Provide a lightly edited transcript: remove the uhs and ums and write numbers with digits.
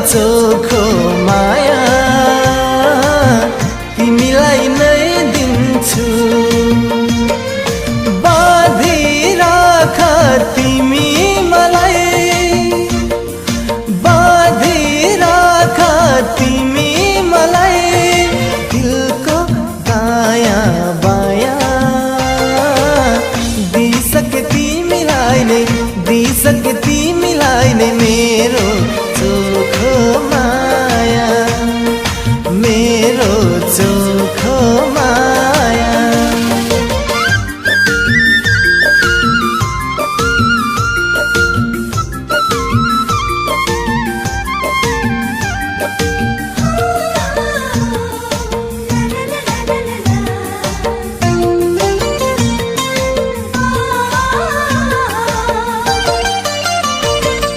चोखो माया तिमीलाई नै दिन्छु। बाँधिराख तिमी मलाई, बाँधिराख तिमी मलाई, दिलको दायाँ बायाँ दिइसके तिमीलाई नै, दिइसके तिमीलाई नै।